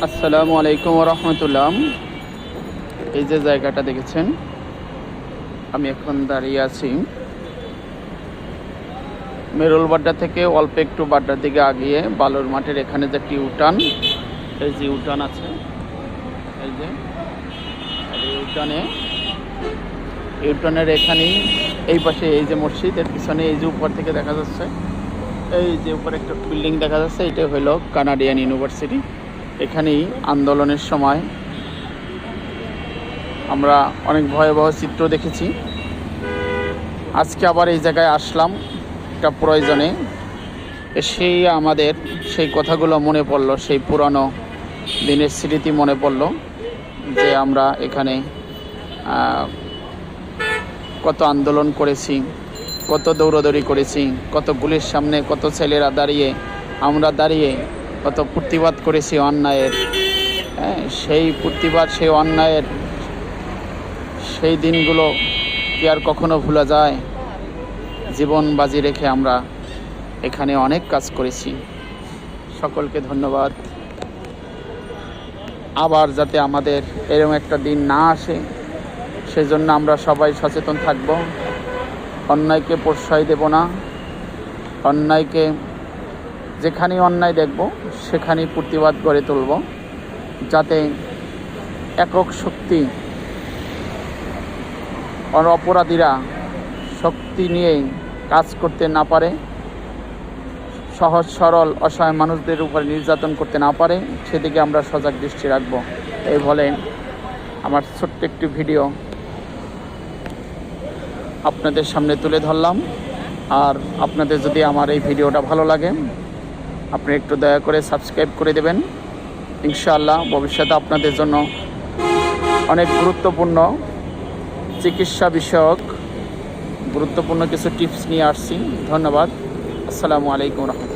আসসালামু আলাইকুম রহমতুল্লাহ। এই যে জায়গাটা দেখেছেন, আমি এখন দাঁড়িয়ে আছি মেরুল বাড্ডা থেকে অল্প একটু বাড্ডার দিকে আগিয়ে বালুর মাঠের এখানে যে একটি উঠান, এই যে উঠান আছে, এই যে উঠানের এখানেই এই পাশে এই যে মসজিদের পিছনে এই যে উপর থেকে দেখা যাচ্ছে, এই যে উপরে একটা বিল্ডিং দেখা যাচ্ছে, এটা হলো কানাডিয়ান ইউনিভার্সিটি। এখানেই আন্দোলনের সময় আমরা অনেক ভয়াবহ চিত্র দেখেছি। আজকে আবার এই জায়গায় আসলাম একটা প্রয়োজনে, সেই আমাদের সেই কথাগুলো মনে পড়লো, সেই পুরানো দিনের স্মৃতি মনে পড়লো যে আমরা এখানে কত আন্দোলন করেছি, কত দৌড়াদৌড়ি করেছি, কত গুলির সামনে কত ছেলেরা দাঁড়িয়ে, আমরা দাঁড়িয়ে কত প্রতিবাদ করেছি অন্যায়ের। সেই প্রতিবাদ, সেই অন্যায়ের সেই দিনগুলো কি আর কখনো ভোলা যায়? জীবন বাজি রেখে আমরা এখানে অনেক কাজ করেছি। সকলকে ধন্যবাদ। আবার যাতে আমাদের এরকম একটা দিন না আসে, সেজন্য আমরা সবাই সচেতন থাকব। অন্যায়কে প্রশ্রয় দেব না। অন্যায়কে যেখানেই অন্যায় দেখব সেখানেই প্রতিবাদ গড়ে তুলব, যাতে একক শক্তি অপরাধীরা শক্তি নিয়ে কাজ করতে না পারে, সহজ সরল অসহায় মানুষদের উপরে নির্যাতন করতে না পারে, সেদিকে আমরা সজাগ দৃষ্টি রাখব। এই বলে আমার ছোট্ট একটি ভিডিও আপনাদের সামনে তুলে ধরলাম। আর আপনাদের যদি আমার এই ভিডিওটা ভালো লাগে, আপনি একটু দয়া করে সাবস্ক্রাইব করে দেবেন। ইনশাআল্লাহ ভবিষ্যতে আপনাদের জন্য অনেক গুরুত্বপূর্ণ চিকিৎসা বিষয়ক গুরুত্বপূর্ণ কিছু টিপস নিয়ে আসছি। ধন্যবাদ। আসসালামু আলাইকুম রহমতুল্লাহ।